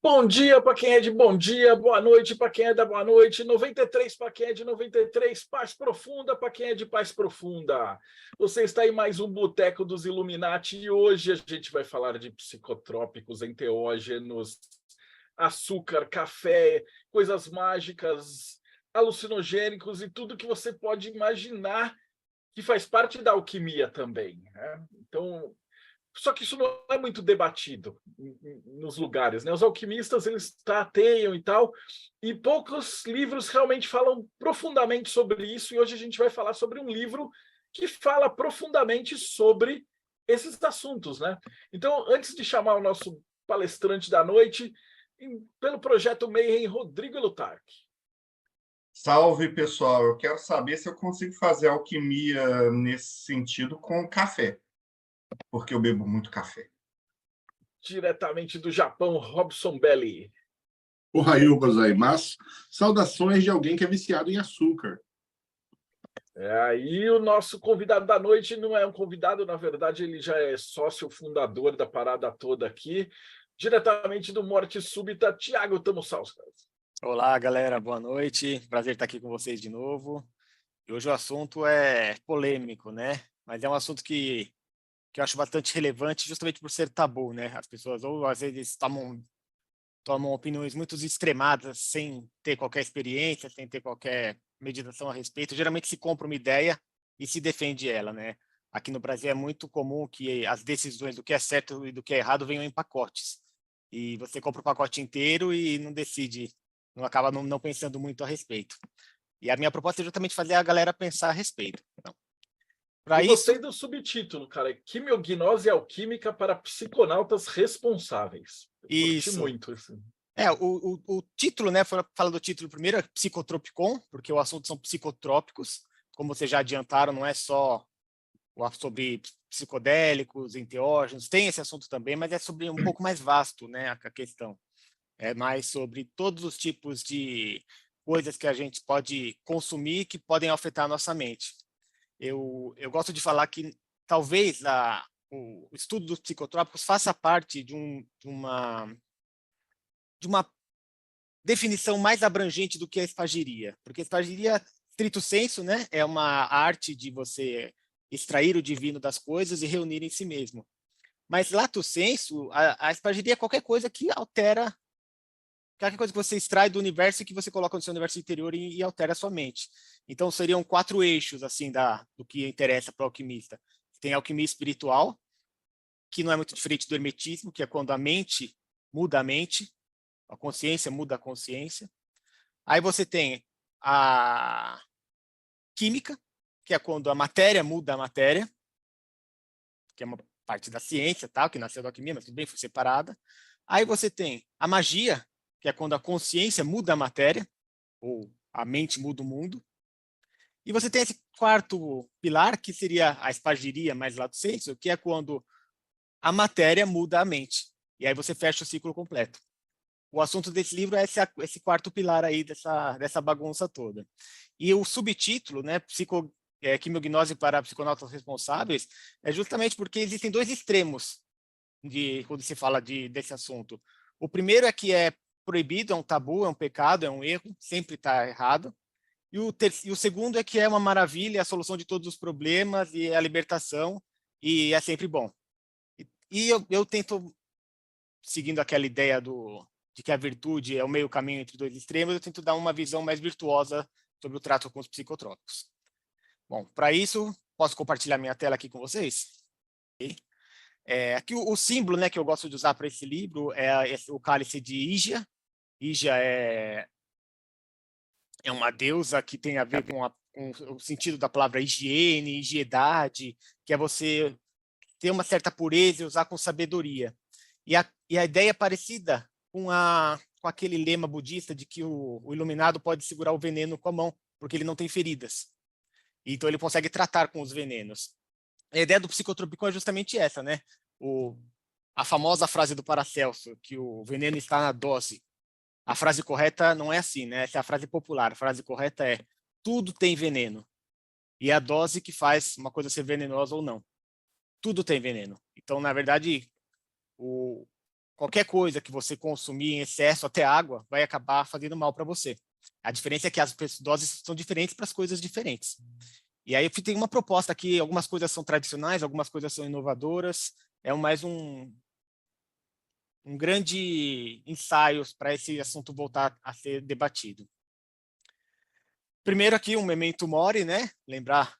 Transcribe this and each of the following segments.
Bom dia para quem é de bom dia, boa noite para quem é da boa noite, 93 para quem é de 93, paz profunda para quem é de paz profunda. Você está em mais um Boteco dos Illuminati e hoje a gente vai falar de psicotrópicos, enteógenos, açúcar, café, coisas mágicas, alucinogênicos e tudo que você pode imaginar que faz parte da alquimia também, né? Então, só que isso não é muito debatido nos lugares, né? Os alquimistas eles tateiam e tal, e poucos livros realmente falam profundamente sobre isso. E hoje a gente vai falar sobre um livro que fala profundamente sobre esses assuntos, né? Então, antes de chamar o nosso palestrante da noite, pelo projeto Mayhem, Rodrigo Lutarque. Salve, pessoal. Eu quero saber se eu consigo fazer alquimia nesse sentido com café, porque eu bebo muito café. Diretamente do Japão, Robson Belli. Ohayou gozaimasu. Saudações de alguém que é viciado em açúcar. Aí o nosso convidado da noite não é um convidado, na verdade, ele já é sócio fundador da parada toda aqui, diretamente do Morte Súbita, Thiago Tamosauskas. Olá, galera, boa noite. Prazer estar aqui com vocês de novo. E hoje o assunto é polêmico, né? Mas é um assunto que eu acho bastante relevante, justamente por ser tabu, né? As pessoas ou às vezes tomam opiniões muito extremadas, sem ter qualquer experiência, sem ter qualquer meditação a respeito. Geralmente se compra uma ideia e se defende ela, né? Aqui no Brasil é muito comum que as decisões do que é certo e do que é errado venham em pacotes. E você compra o pacote inteiro e não decide, não acaba não pensando muito a respeito. E a minha proposta é justamente fazer a galera pensar a respeito. Então, Eu gostei do subtítulo, cara. Quimiognose alquímica para psiconautas responsáveis. Curti muito assim. O título, né? Fala do título primeiro, é Psicotropicon, porque o assunto são psicotrópicos. Como vocês já adiantaram, não é só sobre psicodélicos, enteógenos, tem esse assunto também, mas é sobre um pouco mais vasto, né? A questão é mais sobre todos os tipos de coisas que a gente pode consumir que podem afetar a nossa mente. Eu gosto de falar que talvez o estudo dos psicotrópicos faça parte de uma definição mais abrangente do que a espagiria, porque a espagiria, stricto sensu, né, é uma arte de você extrair o divino das coisas e reunir em si mesmo. Mas lato sensu, a espagiria é qualquer coisa que altera, qualquer coisa que você extrai do universo e que você coloca no seu universo interior e altera a sua mente. Então seriam 4 eixos assim do que interessa para o alquimista. Tem a alquimia espiritual, que não é muito diferente do hermetismo, que é quando a mente muda a mente, a consciência muda a consciência. Aí você tem a química, que é quando a matéria muda a matéria, que é uma parte da ciência, tal, que nasceu da alquimia, mas tudo bem, foi separada. Aí você tem a magia, que é quando a consciência muda a matéria, ou a mente muda o mundo. E você tem esse quarto pilar, que seria a espagiria mais lato sensu, que é quando a matéria muda a mente. E aí você fecha o ciclo completo. O assunto desse livro é esse quarto pilar aí dessa bagunça toda. E o subtítulo, né, Quimiognose para psiconautas responsáveis, é justamente porque existem 2 extremos quando se fala desse assunto. O primeiro é que é proibido, é um tabu, é um pecado, é um erro, sempre está errado. E o segundo é que é uma maravilha, é a solução de todos os problemas e é a libertação, e é sempre bom. E eu tento, seguindo aquela ideia de que a virtude é o meio caminho entre 2 extremos, eu tento dar uma visão mais virtuosa sobre o trato com os psicotrópicos. Bom, para isso, posso compartilhar minha tela aqui com vocês? Aqui o símbolo, né, que eu gosto de usar para esse livro é o cálice de Ígia. Ígia é uma deusa que tem a ver com o sentido da palavra higiene, higiedade, que é você ter uma certa pureza e usar com sabedoria. E a ideia é parecida com aquele lema budista de que o iluminado pode segurar o veneno com a mão, porque ele não tem feridas. Então ele consegue tratar com os venenos. A ideia do psicotropicon é justamente essa, né? A famosa frase do Paracelso, que o veneno está na dose. A frase correta não é assim, né? Essa é a frase popular. A frase correta é: tudo tem veneno. E é a dose que faz uma coisa ser venenosa ou não. Tudo tem veneno. Então, na verdade, qualquer coisa que você consumir em excesso, até água, vai acabar fazendo mal para você. A diferença é que as doses são diferentes para as coisas diferentes. E aí eu tenho uma proposta aqui, algumas coisas são tradicionais, algumas coisas são inovadoras, mais um grande ensaio para esse assunto voltar a ser debatido. Primeiro aqui, um memento mori, né? Lembrar,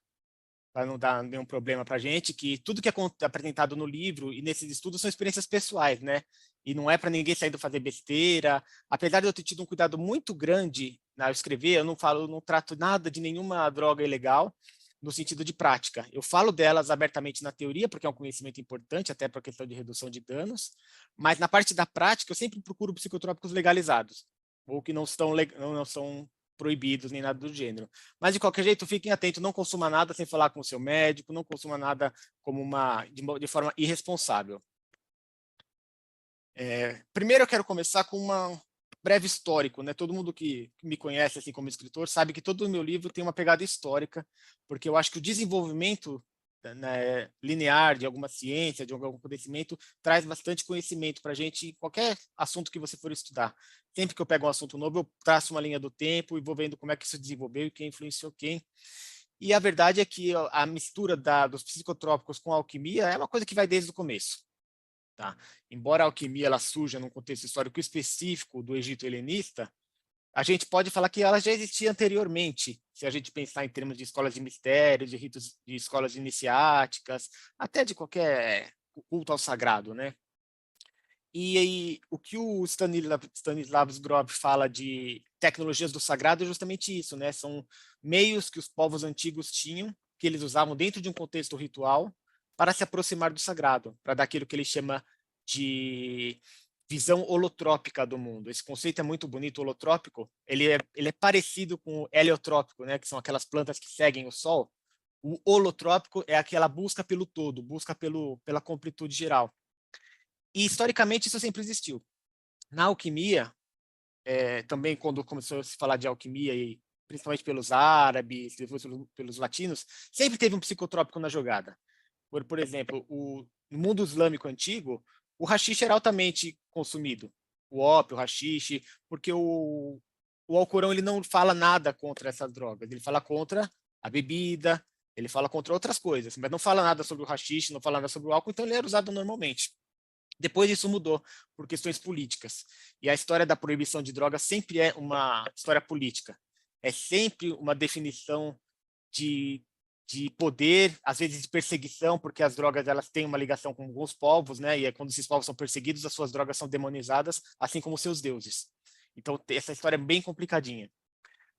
para não dar nenhum problema para a gente, que tudo que é apresentado no livro e nesses estudos são experiências pessoais, né? E não é para ninguém sair do fazer besteira. Apesar de eu ter tido um cuidado muito grande na escrever, eu não trato nada de nenhuma droga ilegal no sentido de prática. Eu falo delas abertamente na teoria, porque é um conhecimento importante, até para a questão de redução de danos, mas na parte da prática eu sempre procuro psicotrópicos legalizados, ou que não são proibidos nem nada do gênero. Mas, de qualquer jeito, fiquem atentos, não consuma nada sem falar com o seu médico, não consuma nada de forma irresponsável. Primeiro, eu quero começar com um breve histórico, né? Todo mundo que me conhece assim como escritor sabe que todo o meu livro tem uma pegada histórica, porque eu acho que o desenvolvimento, né, linear de alguma ciência, de algum conhecimento, traz bastante conhecimento para a gente em qualquer assunto que você for estudar. Sempre que eu pego um assunto novo, eu traço uma linha do tempo e vou vendo como é que isso desenvolveu e quem influenciou quem. E a verdade é que a mistura dos psicotrópicos com a alquimia é uma coisa que vai desde o começo. Tá? Embora a alquimia ela surja num contexto histórico específico do Egito helenista, a gente pode falar que ela já existia anteriormente, se a gente pensar em termos de escolas de mistério, de ritos de escolas iniciáticas, até de qualquer culto ao sagrado, né? E o que o Stanisław Grof fala de tecnologias do sagrado é justamente isso, né? São meios que os povos antigos tinham, que eles usavam dentro de um contexto ritual, para se aproximar do sagrado, para dar aquilo que ele chama de visão holotrópica do mundo. Esse conceito é muito bonito, holotrópico. Ele é parecido com o heliotrópico, né, que são aquelas plantas que seguem o Sol. O holotrópico é aquela busca pelo todo, busca pela completude geral. E, historicamente, isso sempre existiu. Na alquimia, também quando começou a se falar de alquimia, e principalmente pelos árabes, depois pelos latinos, sempre teve um psicotrópico na jogada. Por exemplo, no mundo islâmico antigo, o haxixe era altamente consumido. O ópio, o haxixe, porque o Alcorão ele não fala nada contra essas drogas. Ele fala contra a bebida, ele fala contra outras coisas, mas não fala nada sobre o haxixe, não fala nada sobre o álcool, então ele era usado normalmente. Depois isso mudou por questões políticas. E a história da proibição de drogas sempre é uma história política. É sempre uma definição de poder, às vezes de perseguição, porque as drogas elas têm uma ligação com alguns povos, né? E quando esses povos são perseguidos, as suas drogas são demonizadas, assim como seus deuses. Então, essa história é bem complicadinha.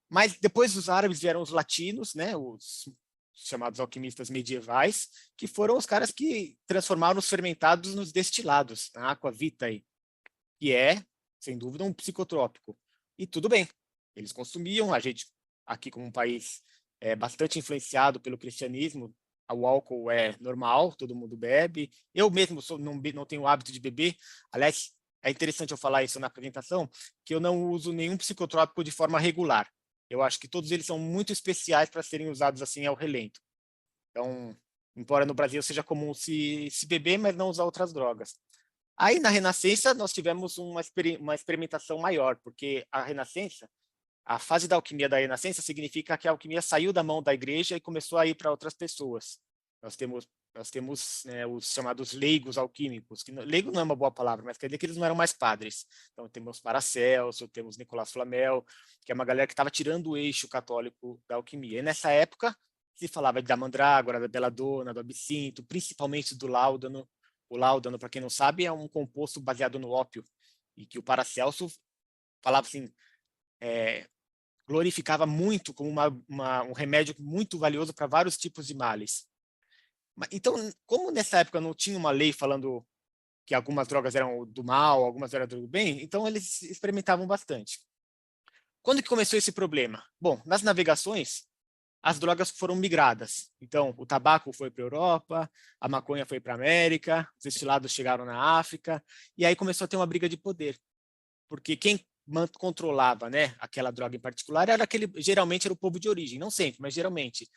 Mas depois dos árabes vieram os latinos, né? Os chamados alquimistas medievais, que foram os caras que transformaram os fermentados nos destilados, a aqua vitae, que é, sem dúvida, um psicotrópico. E tudo bem, eles consumiam, a gente, aqui como um país bastante influenciado pelo cristianismo, o álcool é normal, todo mundo bebe. Eu mesmo não tenho o hábito de beber. Aliás, é interessante eu falar isso na apresentação, que eu não uso nenhum psicotrópico de forma regular. Eu acho que todos eles são muito especiais para serem usados assim ao relento. Então, embora no Brasil seja comum se beber, mas não usar outras drogas. Aí, na Renascença, nós tivemos uma experimentação maior, porque a fase da alquimia da Renascença significa que a alquimia saiu da mão da igreja e começou a ir para outras pessoas. Nós temos né, os chamados leigos alquímicos, que leigo não é uma boa palavra, mas quer dizer que eles não eram mais padres. Então temos Paracelso, temos Nicolas Flamel, que é uma galera que estava tirando o eixo católico da alquimia. E nessa época se falava da mandrágora, da beladona, do absinto, principalmente do láudano. O láudano, para quem não sabe, é um composto baseado no ópio, e que o Paracelso falava assim, glorificava muito como um remédio muito valioso para vários tipos de males. Então, como nessa época não tinha uma lei falando que algumas drogas eram do mal, algumas eram do bem, então eles experimentavam bastante. Quando que começou esse problema? Bom, nas navegações, as drogas foram migradas. Então, o tabaco foi para a Europa, a maconha foi para a América, os destilados chegaram na África, e aí começou a ter uma briga de poder. Porque quem controlava, né, aquela droga em particular geralmente era o povo de origem, não sempre, mas geralmente.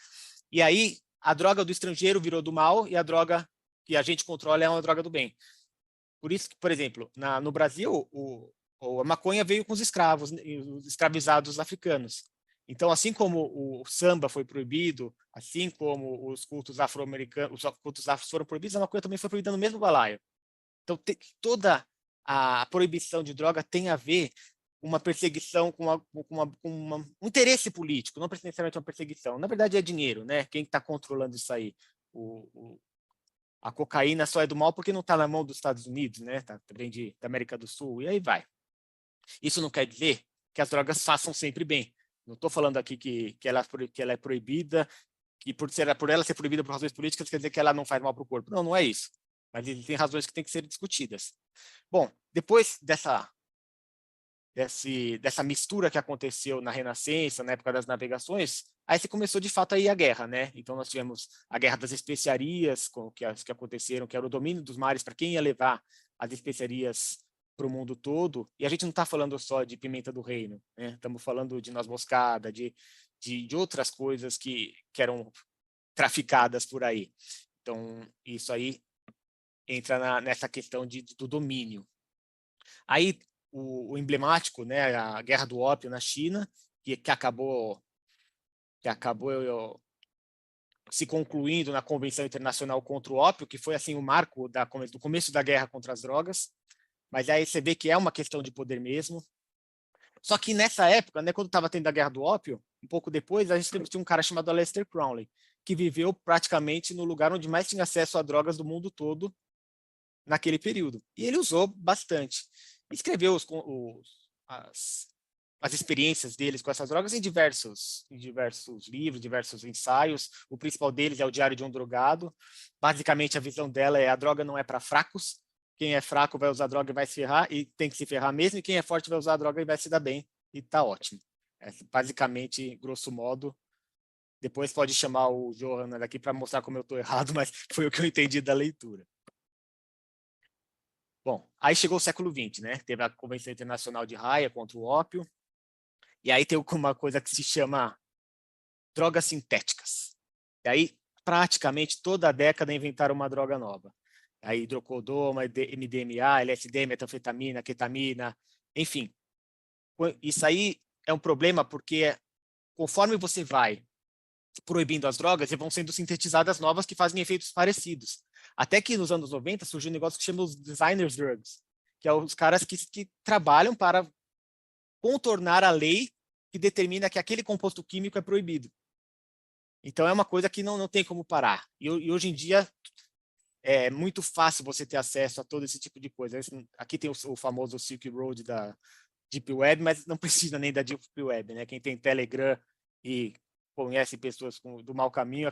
E aí a droga do estrangeiro virou do mal e a droga que a gente controla é uma droga do bem. Por isso que, por exemplo, no Brasil, a maconha veio com os escravos, os escravizados africanos. Então, assim como o samba foi proibido, assim como os cultos afro-americanos, os cultos afro foram proibidos, a maconha também foi proibida no mesmo balaio. Então, toda a proibição de droga tem a ver com uma perseguição, um interesse político, não necessariamente uma perseguição. Na verdade, é dinheiro, né? Quem está controlando isso aí? A cocaína só é do mal porque não está na mão dos Estados Unidos, né? Vem da América do Sul, e aí vai. Isso não quer dizer que as drogas façam sempre bem. Não estou falando aqui que ela é proibida, que por ela ser proibida por razões políticas, quer dizer que ela não faz mal para o corpo. Não, não é isso. Mas existem razões que têm que ser discutidas. Bom, depois dessa mistura que aconteceu na Renascença, na época das navegações, aí se começou de fato aí a guerra, né? Então nós tivemos a Guerra das Especiarias, que aconteceram, que era o domínio dos mares para quem ia levar as especiarias para o mundo todo. E a gente não está falando só de pimenta do reino, né? Estamos falando de noz moscada, de outras coisas que eram traficadas por aí. Então isso aí entra nessa questão do domínio. Aí o emblemático, né, a Guerra do Ópio na China, que acabou se concluindo na Convenção Internacional contra o Ópio, que foi assim o marco do começo da guerra contra as drogas. Mas aí você vê que é uma questão de poder mesmo. Só que nessa época, né, quando estava tendo a Guerra do Ópio, um pouco depois, a gente tinha um cara chamado Aleister Crowley, que viveu praticamente no lugar onde mais tinha acesso a drogas do mundo todo naquele período. E ele usou bastante. Escreveu as experiências deles com essas drogas em diversos livros, diversos ensaios. O principal deles é o Diário de um Drogado. Basicamente, a visão dela é: a droga não é para fracos. Quem é fraco vai usar droga e vai se ferrar, e tem que se ferrar mesmo. E quem é forte vai usar a droga e vai se dar bem, e tá ótimo. Basicamente, grosso modo. Depois pode chamar o Johan daqui para mostrar como eu estou errado, mas foi o que eu entendi da leitura. Bom, aí chegou o século XX, né? Teve a Convenção Internacional de Haia contra o ópio, e aí tem uma coisa que se chama drogas sintéticas. E aí, praticamente toda a década inventaram uma droga nova. Aí hidrocodona, MDMA, LSD, metanfetamina, ketamina, enfim. Isso aí é um problema porque conforme você vai proibindo as drogas, vão sendo sintetizadas novas que fazem efeitos parecidos. Até que nos anos 90 surgiu um negócio que chama os designers drugs, que é os caras que trabalham para contornar a lei que determina que aquele composto químico é proibido. Então é uma coisa que não tem como parar. E hoje em dia é muito fácil você ter acesso a todo esse tipo de coisa. Aqui tem o famoso Silk Road da Deep Web, mas não precisa nem da Deep Web, né? Quem tem Telegram e conhece pessoas do mau caminho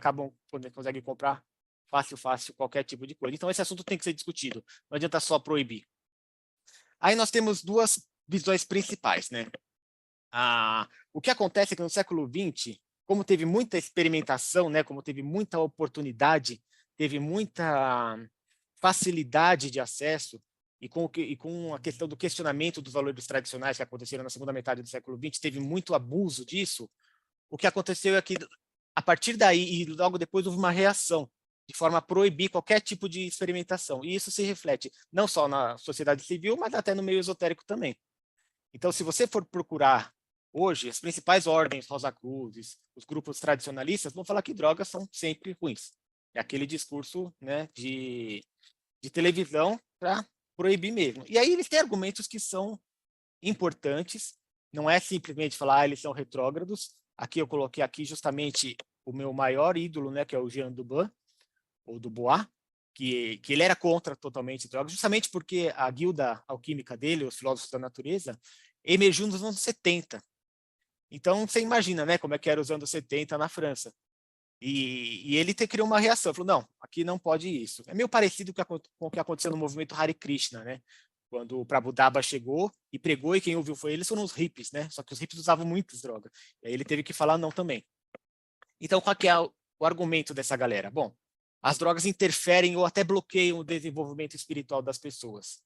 conseguem comprar fácil qualquer tipo de coisa. Então esse assunto tem que ser discutido. Não adianta só proibir. Aí nós temos duas visões principais, né? O que acontece é que no século XX, como teve muita experimentação, né? Como teve muita oportunidade, teve muita facilidade de acesso, e com a questão do questionamento dos valores tradicionais que aconteceram na segunda metade do século XX, teve muito abuso disso. O que aconteceu é que, a partir daí, e logo depois, houve uma reação, de forma a proibir qualquer tipo de experimentação. E isso se reflete não só na sociedade civil, mas até no meio esotérico também. Então, se você for procurar hoje, as principais ordens, Rosa Cruzes, os grupos tradicionalistas, vão falar que drogas são sempre ruins. É aquele discurso, né, de televisão para proibir mesmo. E aí eles têm argumentos que são importantes, não é simplesmente falar eles são retrógrados. Aqui eu coloquei aqui justamente o meu maior ídolo, né, que é o Jean Dubois, ou Dubois, que ele era contra totalmente drogas, justamente porque a guilda alquímica dele, os filósofos da natureza, emergiu nos anos 70. Então, você imagina, né, como é que era os anos 70 na França. E ele criou uma reação, falou: não, aqui não pode isso. É meio parecido com o que aconteceu no movimento Hare Krishna, né? Quando o Prabhupada chegou e pregou, e quem ouviu foi eles, foram os hippies, né? Só que os hippies usavam muitas drogas. E aí ele teve que falar não também. Então, qual que é o argumento dessa galera? Bom, as drogas interferem ou até bloqueiam o desenvolvimento espiritual das pessoas.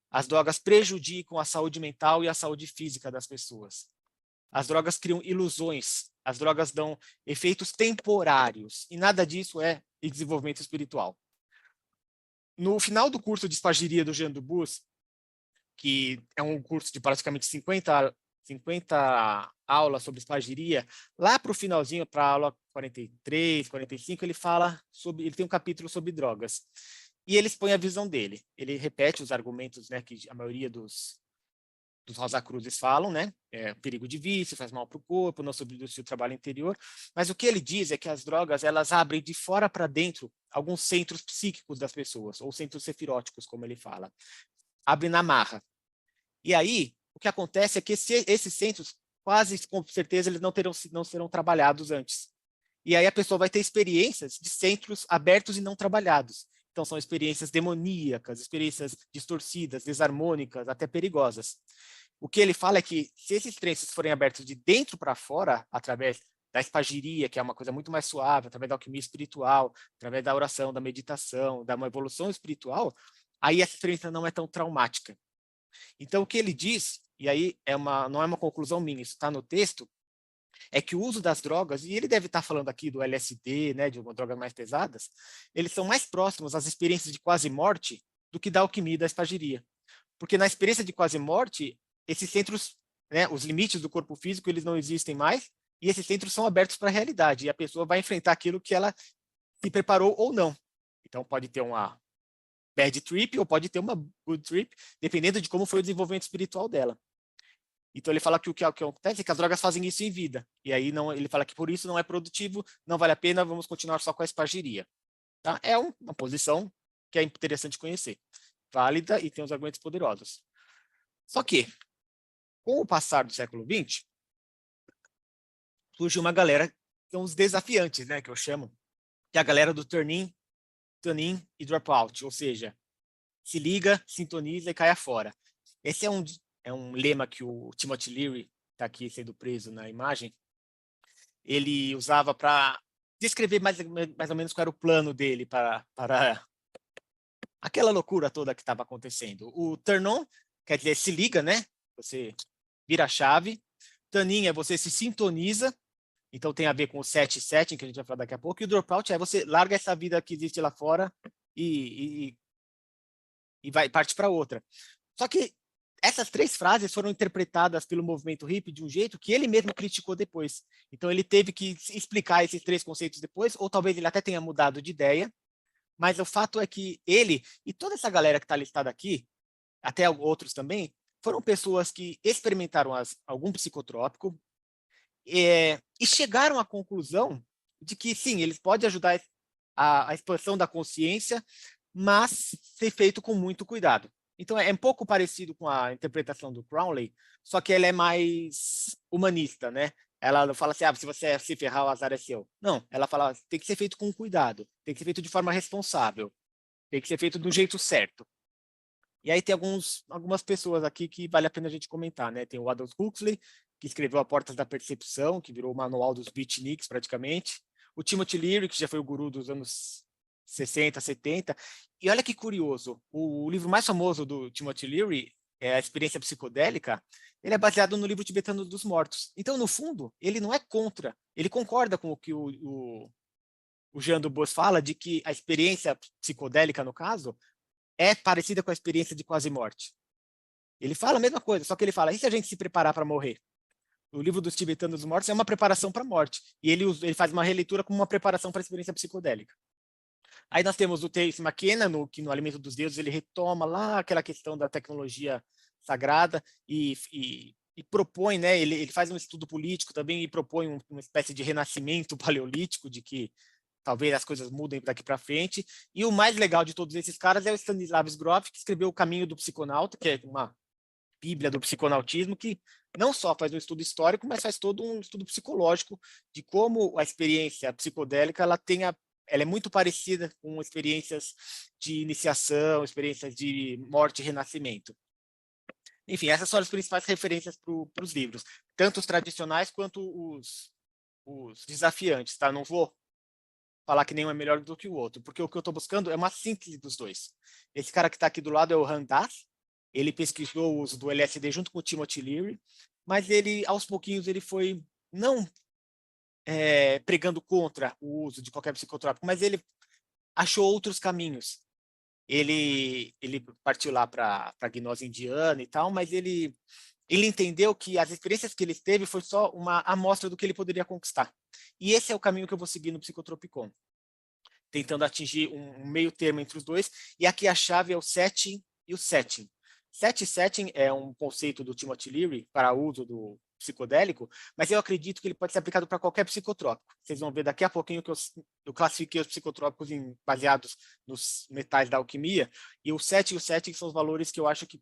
As drogas prejudicam a saúde mental e a saúde física das pessoas. As drogas criam ilusões. As drogas dão efeitos temporários. E nada disso é desenvolvimento espiritual. No final do curso de espagiria do Jean Dubus, que é um curso de praticamente 50 aulas sobre espagiria, lá para o finalzinho, para a aula 43, 45, ele tem um capítulo sobre drogas. E ele expõe a visão dele. Ele repete os argumentos, né, que a maioria dos Rosacruzes falam, né? Perigo de vício, faz mal para o corpo, não substitui o trabalho interior. Mas o que ele diz é que as drogas, elas abrem de fora para dentro alguns centros psíquicos das pessoas, ou centros sefiróticos, como ele fala. Abre na marra. E aí, o que acontece é que esses centros, quase com certeza, eles não serão trabalhados antes. E aí a pessoa vai ter experiências de centros abertos e não trabalhados. Então, são experiências demoníacas, experiências distorcidas, desarmônicas, até perigosas. O que ele fala é que, se esses trânsitos forem abertos de dentro para fora, através da espagiria, que é uma coisa muito mais suave, através da alquimia espiritual, através da oração, da meditação, da uma evolução espiritual, aí essa experiência não é tão traumática. Então, o que ele diz, e aí não é uma conclusão minha, isso está no texto, é que o uso das drogas, e ele deve estar falando aqui do LSD, né, de drogas mais pesadas, eles são mais próximos às experiências de quase morte do que da alquimia e da espagiria. Porque na experiência de quase morte, esses centros, né, os limites do corpo físico, eles não existem mais, e esses centros são abertos para a realidade, e a pessoa vai enfrentar aquilo que ela se preparou ou não. Então, pode ter uma bad trip ou pode ter uma good trip, dependendo de como foi o desenvolvimento espiritual dela. Então ele fala que o que acontece é que as drogas fazem isso em vida. E aí ele fala que por isso não é produtivo, não vale a pena, vamos continuar só com a espagiria. Tá? É uma posição que é interessante conhecer. Válida e tem uns argumentos poderosos. Só que, com o passar do século XX, surge uma galera que são os desafiantes, né, que eu chamo, que é a galera do turn-in e drop-out, ou seja, se liga, sintoniza e cai fora. Esse é um lema que o Timothy Leary, está aqui sendo preso na imagem, ele usava para descrever mais ou menos qual era o plano dele para aquela loucura toda que estava acontecendo. O turn on quer dizer se liga, né? Você vira a chave. Turn in é você se sintoniza, então tem a ver com o setting, que a gente vai falar daqui a pouco. E o dropout é você larga essa vida que existe lá fora e vai parte para outra. Só que essas três frases foram interpretadas pelo movimento hippie de um jeito que ele mesmo criticou depois. Então ele teve que explicar esses três conceitos depois, ou talvez ele até tenha mudado de ideia, mas o fato é que ele e toda essa galera que está listada aqui, até outros também, foram pessoas que experimentaram algum psicotrópico e chegaram à conclusão de que, sim, eles podem ajudar a expansão da consciência, mas ser feito com muito cuidado. Então, é um pouco parecido com a interpretação do Crowley, só que ela é mais humanista, né? Ela não fala assim, se você se ferrar, o azar é seu. Não, ela fala, tem que ser feito com cuidado, tem que ser feito de forma responsável, tem que ser feito do jeito certo. E aí tem algumas pessoas aqui que vale a pena a gente comentar, né? Tem o Aldous Huxley, que escreveu A Portas da Percepção, que virou o manual dos beatniks, praticamente. O Timothy Leary, que já foi o guru dos anos 60, 70. E olha que curioso, o livro mais famoso do Timothy Leary, A Experiência Psicodélica, ele é baseado no livro tibetano dos mortos. Então, no fundo, ele não é contra, ele concorda com o que o Jean Dubos fala, de que a experiência psicodélica, no caso, é parecida com a experiência de quase morte. Ele fala a mesma coisa, só que ele fala, e se a gente se preparar para morrer? O livro dos tibetanos dos mortos é uma preparação para a morte, e ele faz uma releitura como uma preparação para a experiência psicodélica. Aí nós temos o Terence McKenna, que no Alimento dos Deuses ele retoma lá aquela questão da tecnologia sagrada e propõe, né, ele faz um estudo político também e propõe uma espécie de renascimento paleolítico, de que talvez as coisas mudem daqui para frente. E o mais legal de todos esses caras é o Stanislavs Grof, que escreveu O Caminho do Psiconauta, que é uma bíblia do psiconautismo, que não só faz um estudo histórico, mas faz todo um estudo psicológico de como a experiência psicodélica ela é muito parecida com experiências de iniciação, experiências de morte e renascimento. Enfim, essas são as principais referências para os livros, tanto os tradicionais quanto os desafiantes, tá? Não vou falar que nenhum é melhor do que o outro, porque o que eu estou buscando é uma síntese dos dois. Esse cara que está aqui do lado é o Ram Dass, ele pesquisou o uso do LSD junto com o Timothy Leary, mas ele, aos pouquinhos, ele foi não pregando contra o uso de qualquer psicotrópico, mas ele achou outros caminhos. ele partiu lá para a gnose indiana e tal, mas ele entendeu que as experiências que ele teve foi só uma amostra do que ele poderia conquistar. E esse é o caminho que eu vou seguir no Psicotropicon, tentando atingir um meio termo entre os dois, e aqui a chave é o setting e o setting. Setting é um conceito do Timothy Leary para uso do psicodélico, mas eu acredito que ele pode ser aplicado para qualquer psicotrópico. Vocês vão ver daqui a pouquinho que eu classifiquei os psicotrópicos baseados nos metais da alquimia, e o setting e o setting são os valores que eu acho que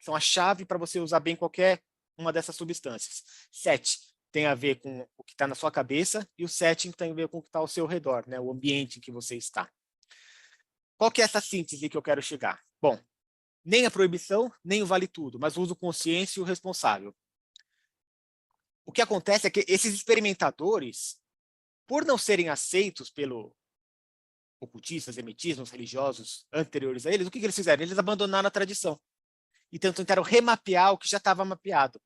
são a chave para você usar bem qualquer uma dessas substâncias. Set tem a ver com o que está na sua cabeça, e o setting tem a ver com o que está ao seu redor, né? O ambiente em que você está. Qual que é essa síntese que eu quero chegar? Bom, nem a proibição, nem o vale tudo, mas o uso consciente e o responsável. O que acontece é que esses experimentadores, por não serem aceitos pelo ocultistas, hermetismos, religiosos anteriores a eles, o que eles fizeram? Eles abandonaram a tradição. Então tentaram remapear o que já estava mapeado.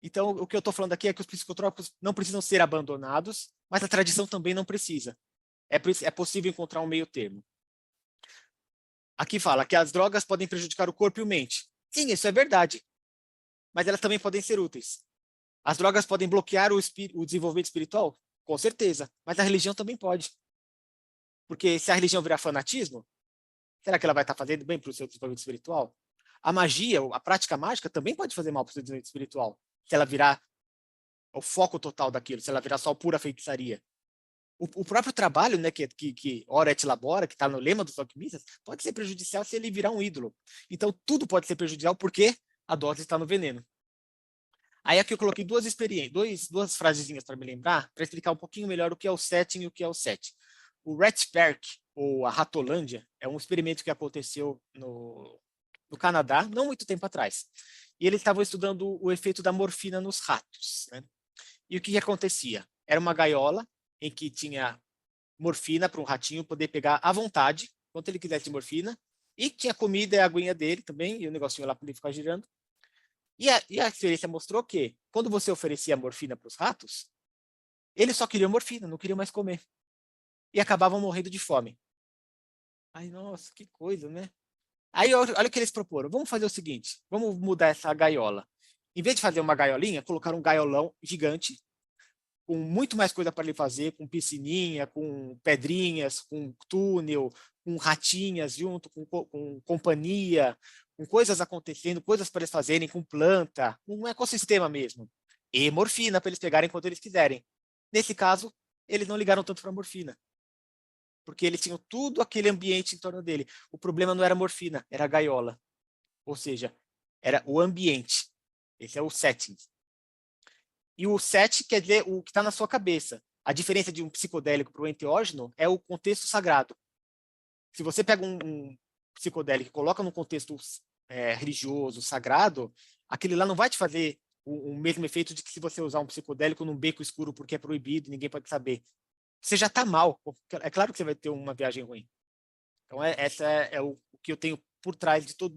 Então, o que eu estou falando aqui é que os psicotrópicos não precisam ser abandonados, mas a tradição também não precisa. É possível encontrar um meio termo. Aqui fala que as drogas podem prejudicar o corpo e a mente. Sim, isso é verdade. Mas elas também podem ser úteis. As drogas podem bloquear o desenvolvimento espiritual? Com certeza. Mas a religião também pode. Porque se a religião virar fanatismo, será que ela vai estar fazendo bem para o seu desenvolvimento espiritual? A magia, a prática mágica também pode fazer mal para o seu desenvolvimento espiritual. Se ela virar o foco total daquilo, se ela virar só pura feitiçaria. O próprio trabalho, né, que ora et labora, que está no lema dos alquimistas, pode ser prejudicial se ele virar um ídolo. Então, tudo pode ser prejudicial porque a dose está no veneno. Aí aqui eu coloquei duas frasezinhas para me lembrar, para explicar um pouquinho melhor o que é o setting e o que é o set. O Rat Park, ou a Ratolândia, é um experimento que aconteceu no Canadá, não muito tempo atrás. E eles estavam estudando o efeito da morfina nos ratos, né? E o que acontecia? Era uma gaiola em que tinha morfina para um ratinho poder pegar à vontade, quanto ele quisesse de morfina, e tinha comida e a aguinha dele também, e o negocinho lá para ele ficar girando. E a experiência mostrou que, quando você oferecia morfina para os ratos, eles só queriam morfina, não queriam mais comer. E acabavam morrendo de fome. Ai, nossa, que coisa, né? Aí, olha o que eles proporam. Vamos fazer o seguinte, vamos mudar essa gaiola. Em vez de fazer uma gaiolinha, colocaram um gaiolão gigante, com muito mais coisa para ele fazer, com piscininha, com pedrinhas, com túnel, com ratinhas junto, com companhia, com coisas acontecendo, coisas para eles fazerem, com planta, um ecossistema mesmo. E morfina para eles pegarem quando eles quiserem. Nesse caso, eles não ligaram tanto para a morfina, porque eles tinham tudo aquele ambiente em torno dele. O problema não era a morfina, era a gaiola. Ou seja, era o ambiente. Esse é o setting. E o set quer dizer o que está na sua cabeça. A diferença de um psicodélico para o enteógeno é o contexto sagrado. Se você pega um psicodélico e coloca num contexto religioso, sagrado, aquele lá não vai te fazer o mesmo efeito de que se você usar um psicodélico num beco escuro porque é proibido, ninguém pode saber. Você já está mal. É claro que você vai ter uma viagem ruim. Então, essa é o que eu tenho por trás de todo...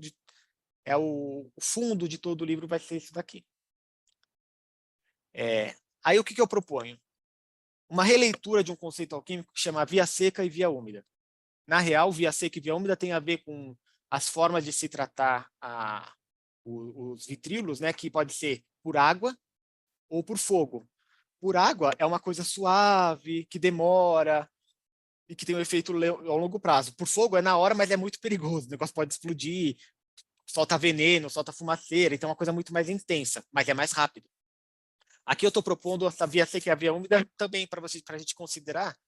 o fundo de todo o livro vai ser isso daqui. Aí o que eu proponho? Uma releitura de um conceito alquímico que chama via seca e via úmida. Na real, via seca e via úmida tem a ver com as formas de se tratar os vitrílulos, né, que pode ser por água ou por fogo. Por água é uma coisa suave, que demora e que tem um efeito ao longo prazo. Por fogo é na hora, mas é muito perigoso. O negócio pode explodir, solta veneno, solta fumaceira, então é uma coisa muito mais intensa, mas é mais rápido. Aqui eu estou propondo essa via seca e a via úmida também para a gente considerar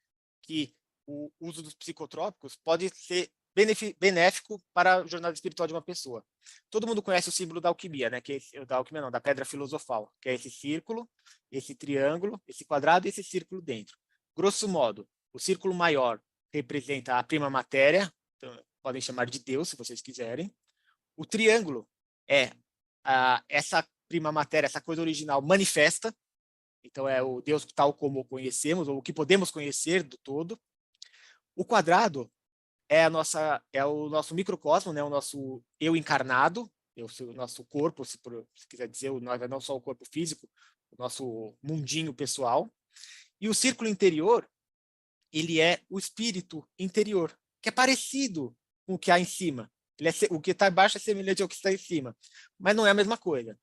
que o uso dos psicotrópicos pode ser benéfico para a jornada espiritual de uma pessoa. Todo mundo conhece o símbolo da alquimia, né? Que é da alquimia não, da pedra filosofal, que é esse círculo, esse triângulo, esse quadrado e esse círculo dentro. Grosso modo, o círculo maior representa a prima matéria, então, podem chamar de Deus, se vocês quiserem. O triângulo é essa prima matéria, essa coisa original manifesta, então é o Deus tal como o conhecemos, ou o que podemos conhecer do todo. O quadrado é o nosso microcosmo, né? O nosso eu encarnado, o nosso corpo, se quiser dizer, não só o corpo físico, o nosso mundinho pessoal. E o círculo interior, ele é o espírito interior. que é parecido com o que há em cima. O que está embaixo é semelhante ao que está em cima, mas não é a mesma coisa.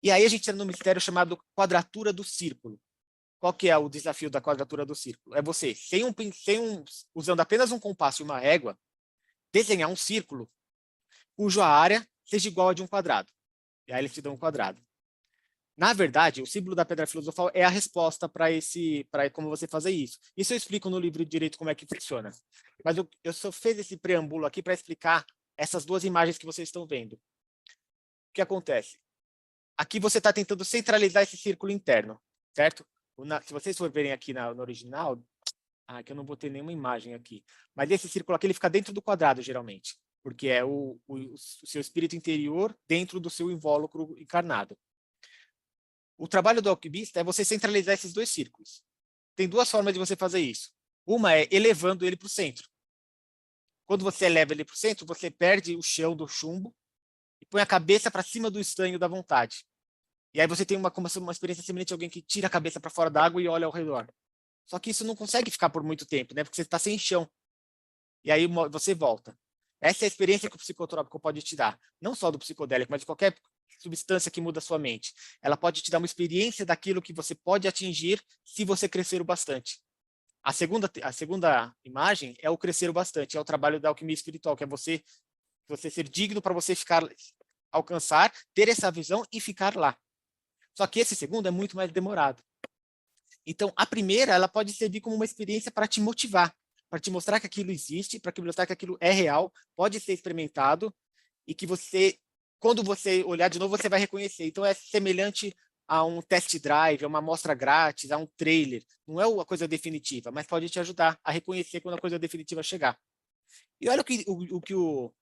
E aí a gente entra num mistério chamado quadratura do círculo. Qual que é o desafio da quadratura do círculo? É você, usando apenas um compasso e uma régua, desenhar um círculo cuja área seja igual a de um quadrado. E aí eles te dão um quadrado. Na verdade, o símbolo da pedra filosofal é a resposta para como você fazer isso. Isso eu explico no livro de Direito como é que funciona. Mas eu só fiz esse preâmbulo aqui para explicar essas duas imagens que vocês estão vendo. O que acontece? Aqui você está tentando centralizar esse círculo interno, certo? Se vocês for verem aqui no original, que eu não botei nenhuma imagem aqui, mas esse círculo aqui ele fica dentro do quadrado, geralmente, porque é o seu espírito interior dentro do seu invólucro encarnado. O trabalho do alquimista é você centralizar esses dois círculos. Tem duas formas de você fazer isso. Uma é elevando ele para o centro. Quando você eleva ele para o centro, você perde o chão do chumbo e põe a cabeça para cima do estanho da vontade. E aí você tem uma experiência semelhante a alguém que tira a cabeça para fora da água e olha ao redor. Só que isso não consegue ficar por muito tempo, né? Porque você está sem chão. E aí você volta. Essa é a experiência que o psicotrópico pode te dar. Não só do psicodélico, mas de qualquer substância que muda a sua mente. Ela pode te dar uma experiência daquilo que você pode atingir se você crescer o bastante. A segunda imagem é o crescer o bastante, é o trabalho da alquimia espiritual, que é você ser digno para você alcançar, ter essa visão e ficar lá. Só que esse segundo é muito mais demorado. Então, a primeira, ela pode servir como uma experiência para te motivar, para te mostrar que aquilo existe, para te mostrar que aquilo é real, pode ser experimentado e que você, quando você olhar de novo, você vai reconhecer. Então, é semelhante a um test drive, a uma amostra grátis, a um trailer. Não é a coisa definitiva, mas pode te ajudar a reconhecer quando a coisa definitiva chegar. E olha o que o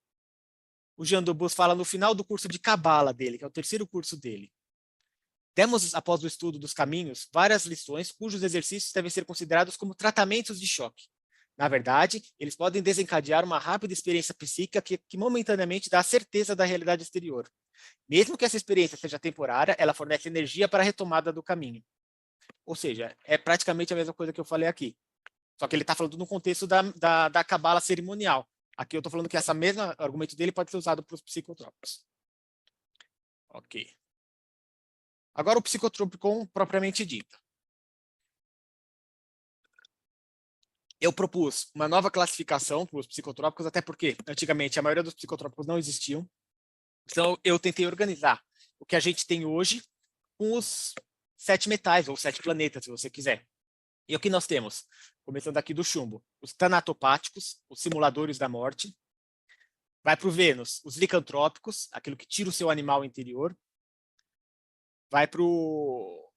Jean Dobos fala no final do curso de Cabala dele, que é o terceiro curso dele. Temos, após o estudo dos caminhos, várias lições cujos exercícios devem ser considerados como tratamentos de choque. Na verdade, eles podem desencadear uma rápida experiência psíquica que momentaneamente dá a certeza da realidade exterior. Mesmo que essa experiência seja temporária, ela fornece energia para a retomada do caminho. Ou seja, é praticamente a mesma coisa que eu falei aqui. Só que ele está falando no contexto da cabala cerimonial. Aqui eu estou falando que esse mesmo argumento dele pode ser usado para os psicotrópicos. Ok. Agora o psicotrópico propriamente dito. Eu propus uma nova classificação para os psicotrópicos, até porque antigamente a maioria dos psicotrópicos não existiam. Então eu tentei organizar o que a gente tem hoje com os 7 metais, ou 7 planetas, se você quiser. E o que nós temos? Começando aqui do chumbo, os tanatopáticos, os simuladores da morte. Vai para o Vênus, os licantrópicos, aquilo que tira o seu animal interior. Vai para o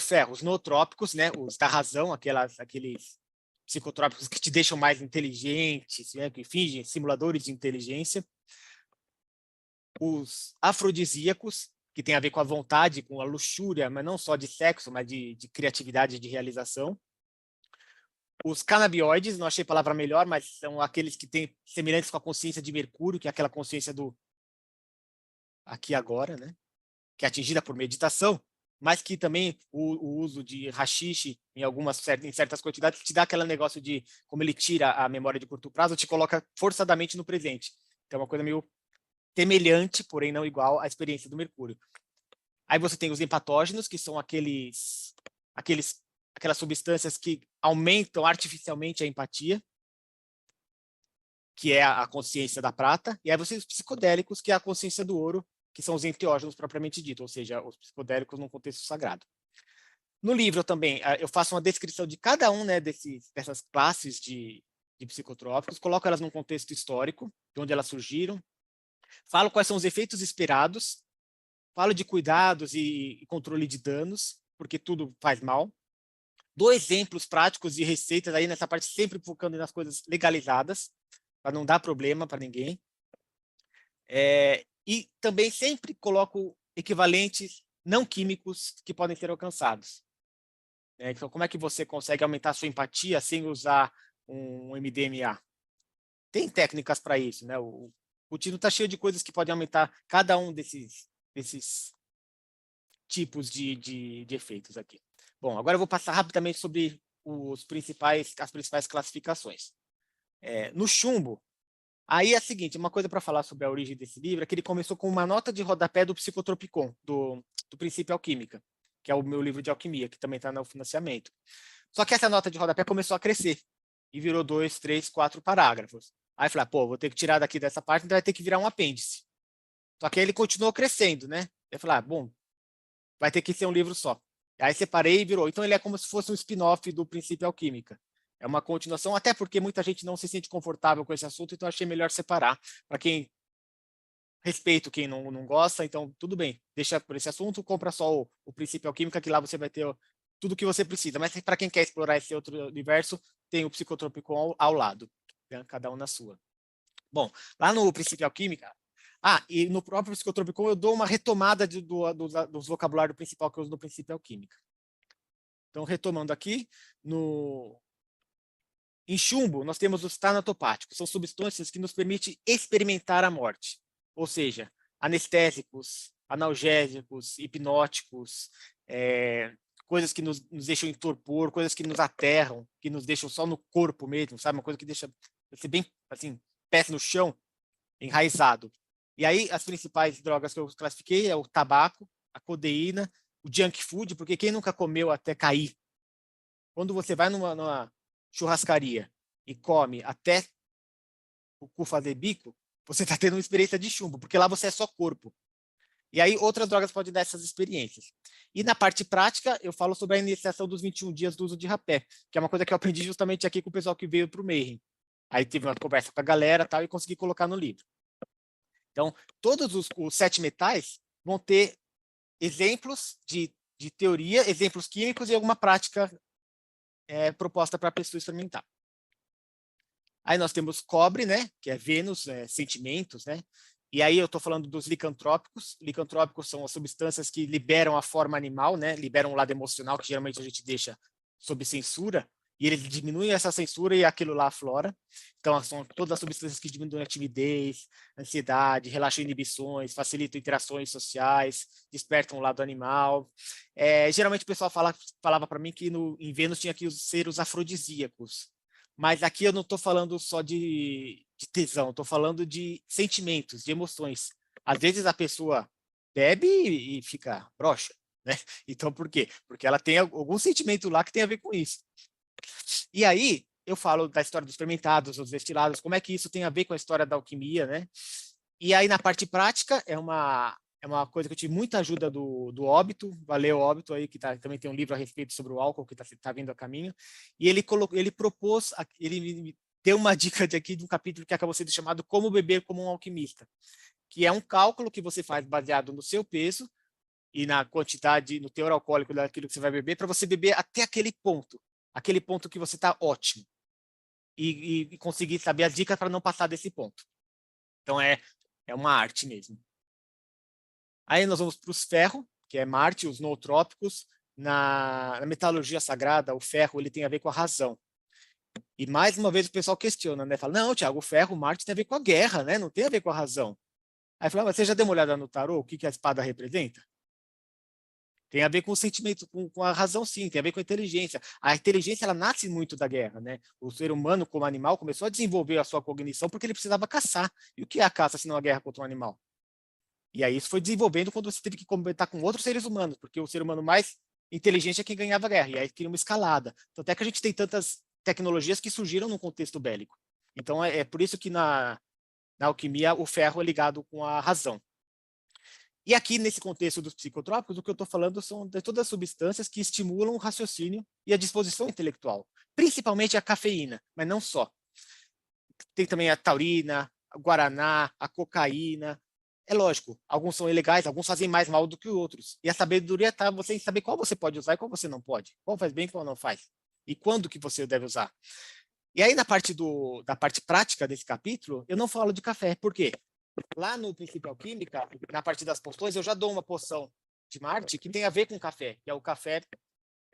ferro, os nootrópicos, né? Os da razão, aqueles psicotrópicos que te deixam mais inteligentes, né? Que fingem simuladores de inteligência. Os afrodisíacos, que tem a ver com a vontade, com a luxúria, mas não só de sexo, mas de criatividade e de realização. Os canabinoides, não achei palavra melhor, mas são aqueles que têm semelhantes com a consciência de Mercúrio, que é aquela consciência do aqui e agora, né? Que é atingida por meditação, mas que também o uso de haxixe em certas quantidades te dá aquele negócio de, como ele tira a memória de curto prazo, te coloca forçadamente no presente. Então é uma coisa meio semelhante, porém não igual à experiência do Mercúrio. Aí você tem os empatógenos, que são aquelas substâncias que aumentam artificialmente a empatia, que é a consciência da prata. E aí você tem os psicodélicos, que é a consciência do ouro, que são os enteógenos propriamente dito, ou seja, os psicodélicos num contexto sagrado. No livro também, eu faço uma descrição de cada um, né, dessas classes de psicotrópicos, coloco elas num contexto histórico, de onde elas surgiram, falo quais são os efeitos esperados, falo de cuidados e controle de danos, porque tudo faz mal. Dou exemplos práticos e receitas aí nessa parte, sempre focando nas coisas legalizadas, para não dar problema para ninguém. E também sempre coloco equivalentes não químicos que podem ser alcançados. Então, como é que você consegue aumentar a sua empatia sem usar um MDMA? Tem técnicas para isso, né? O Tino está cheio de coisas que podem aumentar cada um desses tipos de efeitos aqui. Bom, agora eu vou passar rapidamente sobre as principais classificações. No chumbo, aí é a seguinte, uma coisa para falar sobre a origem desse livro é que ele começou com uma nota de rodapé do Psicotropicon, do Princípio Alquímica, que é o meu livro de alquimia, que também está no financiamento. Só que essa nota de rodapé começou a crescer e virou 2, 3, 4 parágrafos. Aí eu falei, pô, vou ter que tirar daqui dessa parte, então vai ter que virar um apêndice. Só que aí ele continuou crescendo, né? Eu falei, bom, vai ter que ser um livro só. Aí separei e virou. Então ele é como se fosse um spin-off do Princípio Alquímica. É uma continuação, até porque muita gente não se sente confortável com esse assunto, então achei melhor separar. Para quem respeito quem não gosta, então tudo bem, deixa por esse assunto, compra só o Princípio Alquímica, que lá você vai ter tudo o que você precisa. Mas para quem quer explorar esse outro universo, tem o Psicotropicon ao lado, né? Cada um na sua. Bom, lá no Princípio Alquímica, e no próprio Psicotropicon eu dou uma retomada dos vocabulário principal que eu uso no Princípio Alquímica. Então, retomando aqui, em chumbo, nós temos os tanatopáticos, são substâncias que nos permitem experimentar a morte, ou seja, anestésicos, analgésicos, hipnóticos, coisas que nos deixam em torpor, coisas que nos aterram, que nos deixam só no corpo mesmo, sabe? Uma coisa que deixa você bem, assim, pés no chão, enraizado. E aí, as principais drogas que eu classifiquei é o tabaco, a codeína, o junk food, porque quem nunca comeu até cair? Quando você vai numa churrascaria e come até o cu fazer bico, você está tendo uma experiência de chumbo, porque lá você é só corpo. E aí, outras drogas podem dar essas experiências. E na parte prática, eu falo sobre a iniciação dos 21 dias do uso de rapé, que é uma coisa que eu aprendi justamente aqui com o pessoal que veio para o Mayhem. Aí tive uma conversa com a galera tal, e consegui colocar no livro. Então, todos os 7 metais vão ter exemplos de teoria, exemplos químicos e alguma prática proposta para a pessoa experimentar. Aí nós temos cobre, né, que é Vênus, sentimentos, né? E aí eu estou falando dos licantrópicos. Licantrópicos são as substâncias que liberam a forma animal, né? Liberam o lado emocional, que geralmente a gente deixa sob censura, e eles diminuem essa censura e aquilo lá aflora. Então, são todas as substâncias que diminuem a timidez, ansiedade, relaxam inibições, facilitam interações sociais, despertam o lado animal. Geralmente o pessoal falava para mim que em Vênus tinha que ser os afrodisíacos. Mas aqui eu não estou falando só de tesão, estou falando de sentimentos, de emoções. Às vezes a pessoa bebe e fica broxa, né? Então, por quê? Porque ela tem algum sentimento lá que tem a ver com isso. E aí, eu falo da história dos fermentados, dos destilados, como é que isso tem a ver com a história da alquimia, né? E aí, na parte prática, é uma coisa que eu tive muita ajuda do Óbito, valeu Óbito aí, que também tem um livro a respeito sobre o álcool, que está vindo a caminho, e ele me deu uma dica aqui de um capítulo que acabou sendo chamado Como Beber como um Alquimista, que é um cálculo que você faz baseado no seu peso e na quantidade, no teor alcoólico daquilo que você vai beber, para você beber até aquele ponto que você está ótimo, e conseguir saber as dicas para não passar desse ponto. Então, é uma arte mesmo. Aí nós vamos para os ferro, que é Marte, os nootrópicos. Na metalurgia sagrada, o ferro ele tem a ver com a razão. E mais uma vez o pessoal questiona, né? Fala, não, Tiago, o ferro, Marte tem a ver com a guerra, né? Não tem a ver com a razão. Aí fala, mas você já deu uma olhada no tarô? O que a espada representa? Tem a ver com o sentimento, com a razão, sim, tem a ver com a inteligência. A inteligência, ela nasce muito da guerra, né? O ser humano, como animal, começou a desenvolver a sua cognição porque ele precisava caçar. E o que é a caça, se não a guerra contra um animal? E aí isso foi desenvolvendo quando você teve que comentar com outros seres humanos, porque o ser humano mais inteligente é quem ganhava a guerra, e aí cria uma escalada. Então, até que a gente tem tantas tecnologias que surgiram num contexto bélico. Então, é por isso que na alquimia o ferro é ligado com a razão. E aqui, nesse contexto dos psicotrópicos, o que eu estou falando são de todas as substâncias que estimulam o raciocínio e a disposição intelectual, principalmente a cafeína, mas não só. Tem também a taurina, a guaraná, a cocaína. É lógico, alguns são ilegais, alguns fazem mais mal do que outros. E a sabedoria está você em saber qual você pode usar e qual você não pode. Qual faz bem e qual não faz. E quando que você deve usar. E aí, na parte prática desse capítulo, eu não falo de café. Por quê? Lá no Princípio Alquímica, na parte das poções, eu já dou uma poção de Marte que tem a ver com café, que é o café,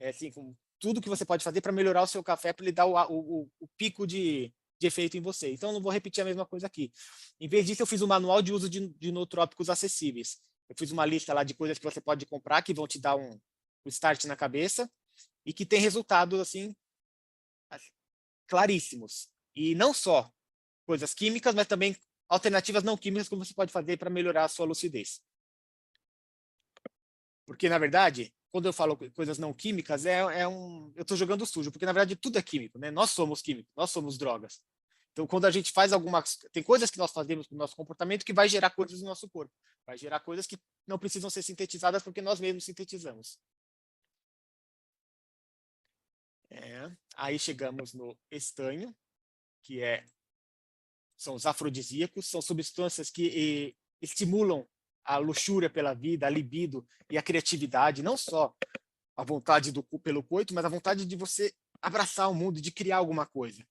assim, com tudo que você pode fazer para melhorar o seu café, para ele dar o pico de efeito em você. Então, eu não vou repetir a mesma coisa aqui. Em vez disso, eu fiz um manual de uso de nootrópicos acessíveis. Eu fiz uma lista lá de coisas que você pode comprar, que vão te dar um start na cabeça, e que tem resultados, assim, claríssimos. E não só coisas químicas, mas também alternativas não químicas que você pode fazer para melhorar a sua lucidez. Porque, na verdade, quando eu falo coisas não químicas, eu estou jogando sujo, porque, na verdade, tudo é químico, né? Nós somos químicos, nós somos drogas. Então, quando a gente faz algumas... Tem coisas que nós fazemos com o nosso comportamento que vai gerar coisas no nosso corpo. Vai gerar coisas que não precisam ser sintetizadas porque nós mesmos sintetizamos. Aí chegamos no estanho, que são os afrodisíacos, são substâncias que estimulam a luxúria pela vida, a libido e a criatividade, não só a vontade pelo coito, mas a vontade de você abraçar o mundo, de criar alguma coisa.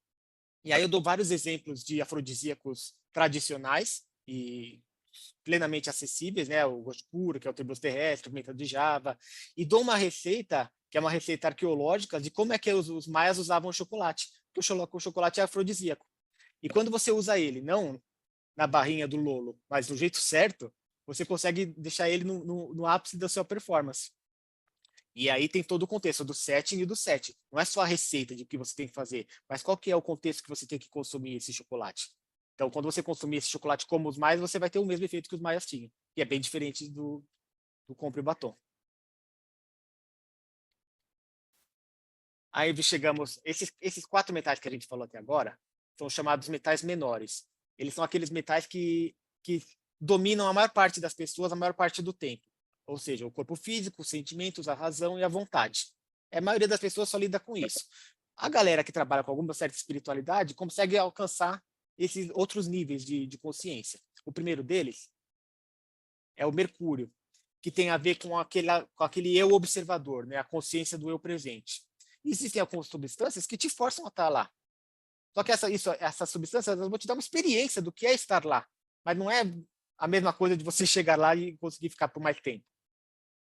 E aí eu dou vários exemplos de afrodisíacos tradicionais e plenamente acessíveis, né? O gosto puro, que é o tribus terrestre, a pimenta de Java, e dou uma receita, que é uma receita arqueológica, de como é que os maias usavam o chocolate, porque o chocolate é afrodisíaco. E quando você usa ele, não na barrinha do Lolo, mas do jeito certo, você consegue deixar ele no ápice da sua performance. E aí tem todo o contexto do setting e do set. Não é só a receita de o que você tem que fazer, mas qual que é o contexto que você tem que consumir esse chocolate. Então, quando você consumir esse chocolate como os maias, você vai ter o mesmo efeito que os maias tinham. E é bem diferente do compre batom. Aí chegamos... Esses 4 metais que a gente falou até agora são chamados metais menores. Eles são aqueles metais que dominam a maior parte das pessoas a maior parte do tempo. Ou seja, o corpo físico, os sentimentos, a razão e a vontade. A maioria das pessoas só lida com isso. A galera que trabalha com alguma certa espiritualidade consegue alcançar esses outros níveis de consciência. O primeiro deles é o Mercúrio, que tem a ver com aquele eu observador, né? A consciência do eu presente. E existem algumas substâncias que te forçam a estar lá. Só que essas substâncias vão te dar uma experiência do que é estar lá. Mas não é a mesma coisa de você chegar lá e conseguir ficar por mais tempo.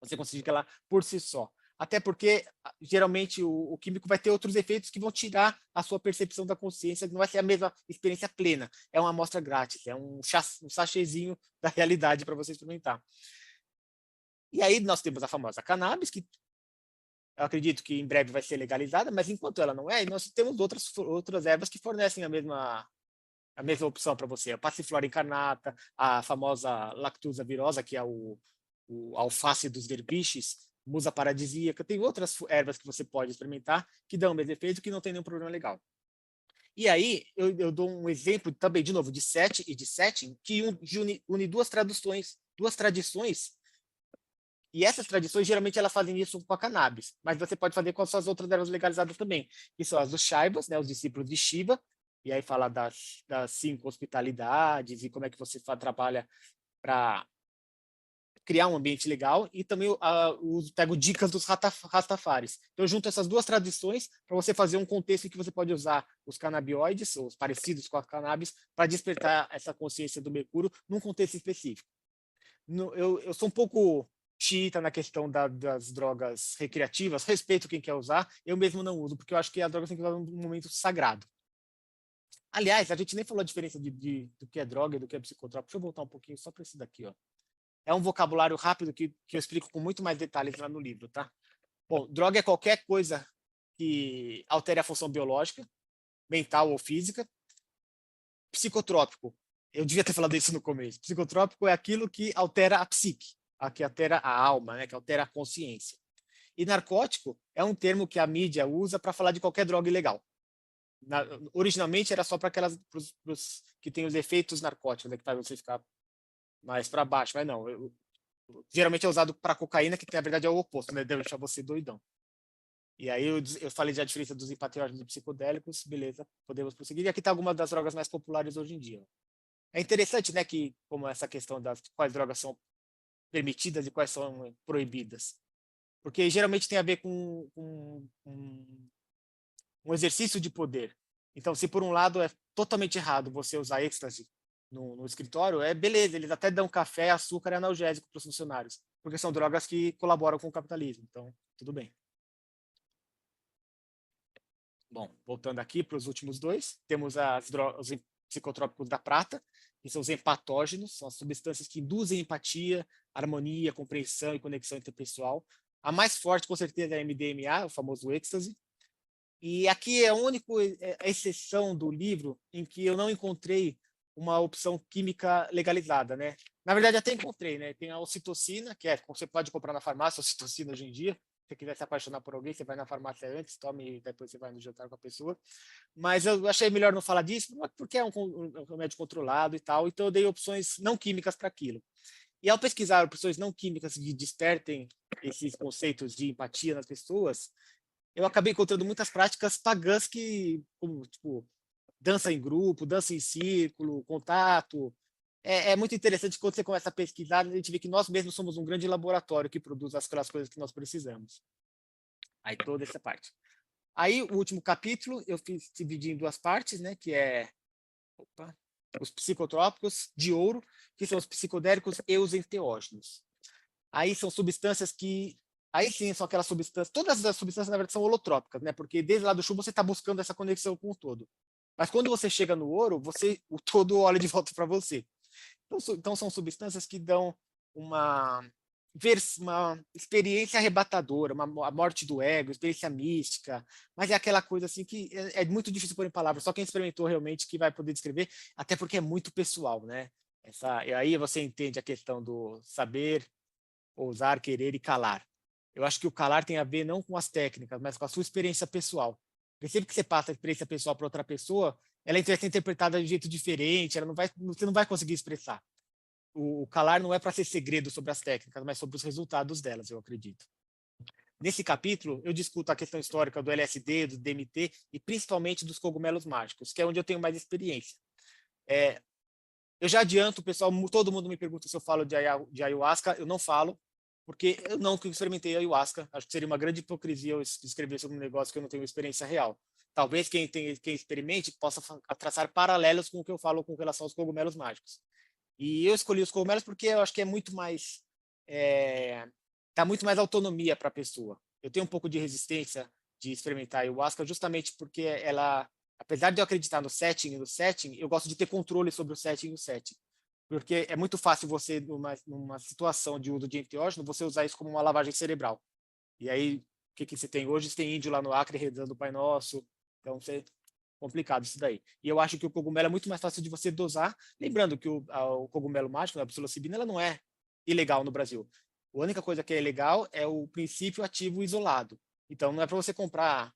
Você conseguir ficar lá por si só. Até porque, geralmente, o químico vai ter outros efeitos que vão tirar a sua percepção da consciência, não vai ser a mesma experiência plena. É uma amostra grátis, é um sachêzinho da realidade para você experimentar. E aí nós temos a famosa cannabis, que eu acredito que em breve vai ser legalizada, mas enquanto ela não é, nós temos outras ervas que fornecem a mesma opção para você. A passiflora incarnata, a famosa lactusa virosa, que é o alface dos derviches, musa paradisíaca, tem outras ervas que você pode experimentar que dão o mesmo efeito, que não tem nenhum problema legal. E aí eu dou um exemplo também, de novo, de set e de setting, que une duas tradições, e essas tradições geralmente elas fazem isso com a cannabis, mas você pode fazer com as suas outras ervas legalizadas também, que são as dos Shaivas, né, os discípulos de Shiva, e aí fala das 5 hospitalidades e como é que você trabalha para criar um ambiente legal, e também pego dicas dos Rastafaris. Então, eu junto essas duas tradições para você fazer um contexto em que você pode usar os canabinoides, ou os parecidos com a cannabis, para despertar essa consciência do Mercúrio num contexto específico. Eu sou um pouco xiita na questão das drogas recreativas, respeito quem quer usar, eu mesmo não uso, porque eu acho que as drogas têm que usar num momento sagrado. Aliás, a gente nem falou a diferença do que é droga e do que é psicotrópico. Deixa eu voltar um pouquinho só para esse daqui, ó. É um vocabulário rápido que eu explico com muito mais detalhes lá no livro, tá? Bom, droga é qualquer coisa que altere a função biológica, mental ou física. Psicotrópico, eu devia ter falado isso no começo. Psicotrópico é aquilo que altera a psique, que altera a alma, né? Que altera a consciência. E narcótico é um termo que a mídia usa para falar de qualquer droga ilegal. Originalmente era só para pros que têm os efeitos narcóticos, né? Que faz você ficar mais para baixo, mas não. Geralmente é usado para cocaína, que na verdade é o oposto, né? Deve deixar você doidão. E aí eu falei já a diferença dos hipatrióticos e psicodélicos, beleza, podemos prosseguir. E aqui está algumas das drogas mais populares hoje em dia. É interessante, né, que como essa questão das quais drogas são permitidas e quais são proibidas. Porque geralmente tem a ver com um exercício de poder. Então, se por um lado é totalmente errado você usar êxtase no escritório, beleza, eles até dão café, açúcar e analgésico para os funcionários, porque são drogas que colaboram com o capitalismo, então tudo bem. Bom, voltando aqui para os últimos dois, temos os psicotrópicos da prata, que são os empatógenos, são as substâncias que induzem empatia, harmonia, compreensão e conexão interpessoal. A mais forte, com certeza, é a MDMA, o famoso êxtase. E aqui é a única exceção do livro em que eu não encontrei uma opção química legalizada, né? Na verdade, até encontrei, né? Tem a ocitocina, que você pode comprar na farmácia, ocitocina hoje em dia. Se você quiser se apaixonar por alguém, você vai na farmácia antes, tome e depois você vai no jantar com a pessoa. Mas eu achei melhor não falar disso, porque é um remédio controlado e tal, então eu dei opções não químicas para aquilo. E ao pesquisar opções não químicas que despertem esses conceitos de empatia nas pessoas, eu acabei encontrando muitas práticas pagãs que, como, tipo, dança em grupo, dança em círculo, contato. É muito interessante quando você começa a pesquisar, a gente vê que nós mesmos somos um grande laboratório que produz aquelas coisas que nós precisamos. Aí toda essa parte. Aí o último capítulo eu fiz dividir em duas partes, né, que é os psicotrópicos de ouro, que são os psicodélicos e os enteógenos. Aí são substâncias que aí sim são aquelas substâncias, todas as substâncias na verdade são holotrópicas, né? Porque desde lá do chumbo você está buscando essa conexão com o todo. Mas quando você chega no ouro, o todo olha de volta para você. Então são substâncias que dão uma experiência arrebatadora, a morte do ego, experiência mística, mas é aquela coisa assim que é muito difícil pôr em palavras, só quem experimentou realmente que vai poder descrever, até porque é muito pessoal, né? E aí você entende a questão do saber, ousar, querer e calar. Eu acho que o calar tem a ver não com as técnicas, mas com a sua experiência pessoal. Porque sempre que você passa a experiência pessoal para outra pessoa, ela vai ser interpretada de um jeito diferente, você não vai conseguir expressar. O calar não é para ser segredo sobre as técnicas, mas sobre os resultados delas, eu acredito. Nesse capítulo, eu discuto a questão histórica do LSD, do DMT e principalmente dos cogumelos mágicos, que é onde eu tenho mais experiência. Eu já adianto, pessoal, todo mundo me pergunta se eu falo de ayahuasca, eu não falo, porque eu não experimentei ayahuasca. Acho que seria uma grande hipocrisia eu escrever sobre um negócio que eu não tenho experiência real. Talvez quem experimente possa traçar paralelos com o que eu falo com relação aos cogumelos mágicos. E eu escolhi os cogumelos porque eu acho que é muito mais dá muito mais autonomia para a pessoa. Eu tenho um pouco de resistência de experimentar a ayahuasca justamente porque ela, apesar de eu acreditar no setting, eu gosto de ter controle sobre o setting e o setting. Porque é muito fácil você, numa situação de uso de enteógeno, você usar isso como uma lavagem cerebral. E aí, o que você tem hoje? Você tem índio lá no Acre rezando o Pai Nosso. Então, complicado isso daí. E eu acho que o cogumelo é muito mais fácil de você dosar. Lembrando que o cogumelo mágico, a psilocibina, ela não é ilegal no Brasil. A única coisa que é ilegal é o princípio ativo isolado. Então, não é para você comprar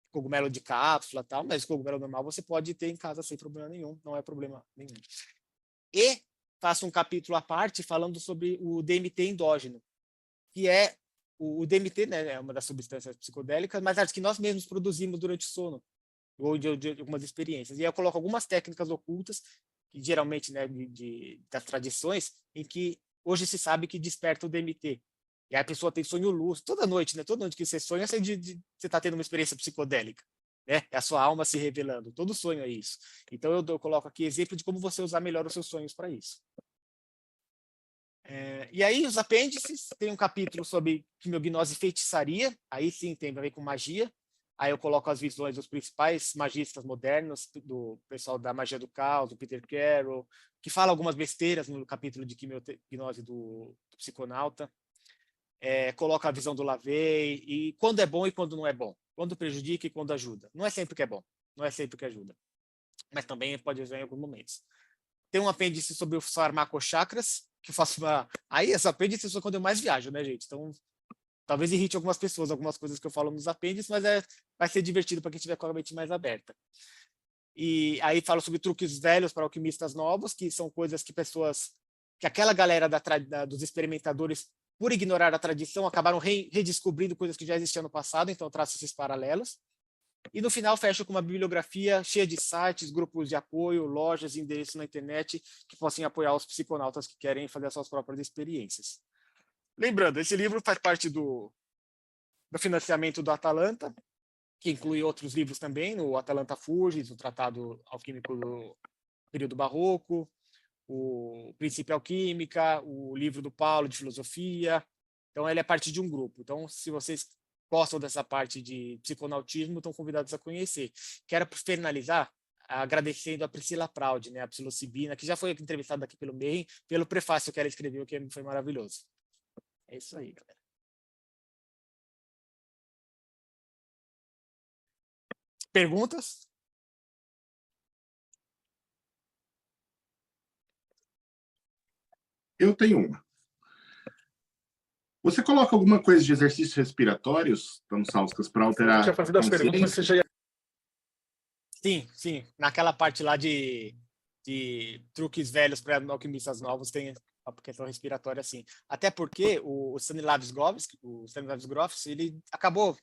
cogumelo de cápsula, tal, mas cogumelo normal você pode ter em casa sem problema nenhum, não é problema nenhum. E faço um capítulo à parte falando sobre o DMT endógeno, que é o DMT, né, é uma das substâncias psicodélicas, mas as que nós mesmos produzimos durante o sono, ou de algumas experiências. E eu coloco algumas técnicas ocultas, que geralmente, né, das tradições, em que hoje se sabe que desperta o DMT. E aí a pessoa tem sonho lúcido, toda noite, né? Toda noite que você sonha, você está tendo uma experiência psicodélica. Né? É a sua alma se revelando. Todo sonho é isso. Então eu coloco aqui exemplo de como você usar melhor os seus sonhos para isso. E aí os apêndices, tem um capítulo sobre quimiognose e feitiçaria, aí sim tem a ver com magia. Aí eu coloco as visões dos principais magistas modernos, do pessoal da magia do caos, do Peter Carroll, que fala algumas besteiras no capítulo de quimiognose do psiconauta. Coloca a visão do Lavey, e quando é bom e quando não é bom, quando prejudica e quando ajuda. Não é sempre que é bom, não é sempre que ajuda, mas também pode ajudar em alguns momentos. Tem um apêndice sobre os farmacochakras, que eu faço Aí, esse apêndice é quando eu mais viajo, né, gente? Então, talvez irrite algumas pessoas, algumas coisas que eu falo nos apêndices, mas vai ser divertido para quem tiver com a mente mais aberta. E aí falo sobre truques velhos para alquimistas novos, que são coisas que aquela galera dos experimentadores, por ignorar a tradição, acabaram redescobrindo coisas que já existiam no passado, então eu traço esses paralelos. E no final fecho com uma bibliografia cheia de sites, grupos de apoio, lojas, endereços na internet que possam apoiar os psiconautas que querem fazer as suas próprias experiências. Lembrando, esse livro faz parte do financiamento do Atalanta, que inclui outros livros também, o Atalanta Fugis, o Tratado Alquímico do Período Barroco, o Princípio Alquímica, o livro do Paulo de Filosofia. Então, ele é parte de um grupo. Então, se vocês gostam dessa parte de psiconautismo, estão convidados a conhecer. Quero finalizar agradecendo a Priscila Proud, né, a psilocibina, que já foi entrevistada aqui pelo MEI, pelo prefácio que ela escreveu, que foi maravilhoso. É isso aí, galera. Perguntas? Eu tenho uma. Você coloca alguma coisa de exercícios respiratórios, Sauskas, para Você alterar tinha fazendo as perguntas, mas você já ia... Sim. Naquela parte lá de truques velhos para alquimistas novos tem a questão respiratória, sim. Até porque o Stanislavs Grof, ele acabou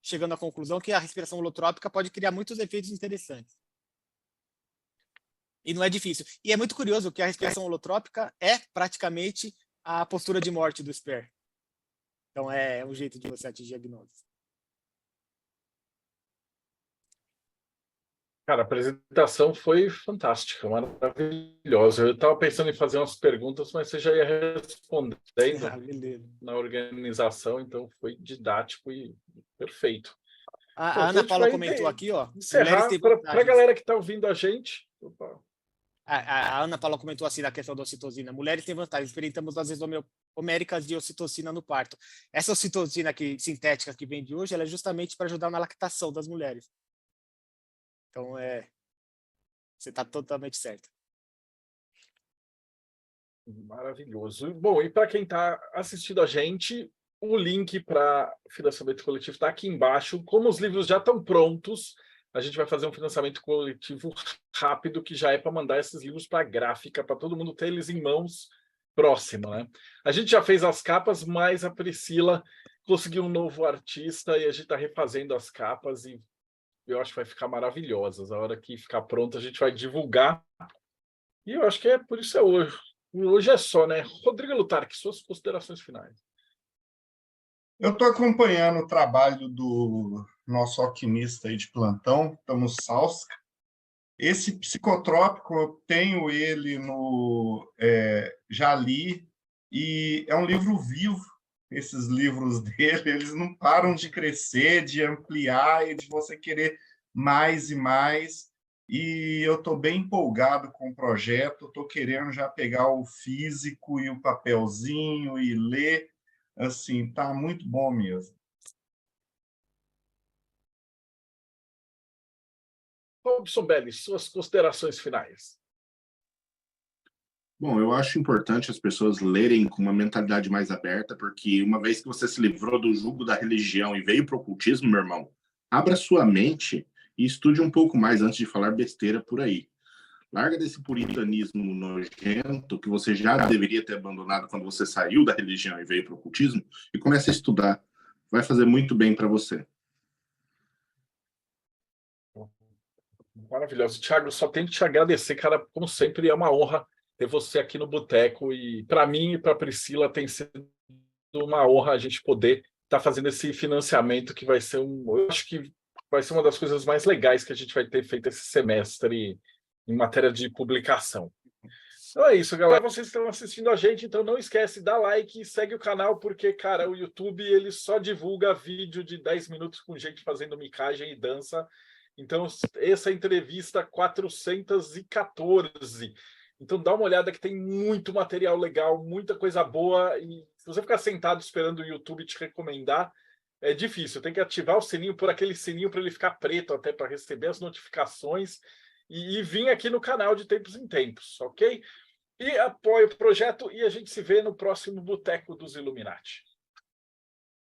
chegando à conclusão que a respiração holotrópica pode criar muitos efeitos interessantes. E não é difícil. E é muito curioso que a respiração holotrópica é praticamente a postura de morte do SPER. Então é um jeito de você atingir a gnose. Cara, a apresentação foi fantástica, maravilhosa. Eu estava pensando em fazer umas perguntas, mas você já ia respondendo Beleza. na organização, então foi didático e perfeito. A Ana Paula comentou aqui, ó. Encerrar para a galera que está ouvindo a gente. Opa. A Ana Paula comentou assim da questão da ocitocina. Mulheres têm vantagens. Experimentamos doses homéricas de ocitocina no parto. Essa ocitocina sintética que vem de hoje, ela é justamente para ajudar na lactação das mulheres. Então, você está totalmente certo. Maravilhoso. Bom, e para quem está assistindo a gente, o link para financiamento coletivo está aqui embaixo. Como os livros já estão prontos, a gente vai fazer um financiamento coletivo rápido, que já é para mandar esses livros para a gráfica, para todo mundo ter eles em mãos próxima, né? A gente já fez as capas, mas a Priscila conseguiu um novo artista e a gente está refazendo as capas e eu acho que vai ficar maravilhosas. A hora que ficar pronta, a gente vai divulgar. E eu acho que por isso é hoje. Hoje é só, né? Rodrigo Lutarque, suas considerações finais. Eu estou acompanhando o trabalho do nosso alquimista aí de plantão, Sauskas. Esse psicotrópico, eu tenho ele no já li, e é um livro vivo. Esses livros dele, eles não param de crescer, de ampliar e de você querer mais e mais. E eu estou bem empolgado com o projeto, estou querendo já pegar o físico e o papelzinho e ler. Assim, tá muito bom mesmo. Robson Belli, suas considerações finais. Bom, eu acho importante as pessoas lerem com uma mentalidade mais aberta, porque uma vez que você se livrou do jugo da religião e veio para o ocultismo, meu irmão, abra sua mente e estude um pouco mais antes de falar besteira por aí. Larga desse puritanismo nojento que você já deveria ter abandonado quando você saiu da religião e veio para o ocultismo e comece a estudar. Vai fazer muito bem para você. Maravilhoso. Thiago, só tenho que te agradecer, cara. Como sempre, é uma honra ter você aqui no Boteco. E para mim e para a Priscila tem sido uma honra a gente poder estar fazendo esse financiamento, que vai ser eu acho que vai ser uma das coisas mais legais que a gente vai ter feito esse semestre em matéria de publicação. Então é isso, galera. Vocês estão assistindo a gente, então não esquece, dá like e segue o canal, porque, cara, o YouTube ele só divulga vídeo de 10 minutos com gente fazendo micagem e dança. Então, essa entrevista 414. Então, dá uma olhada que tem muito material legal, muita coisa boa. E se você ficar sentado esperando o YouTube te recomendar, é difícil. Tem que ativar o sininho, por aquele sininho para ele ficar preto até para receber as notificações e vir aqui no canal de tempos em tempos, ok? E apoie o projeto e a gente se vê no próximo Boteco dos Illuminati.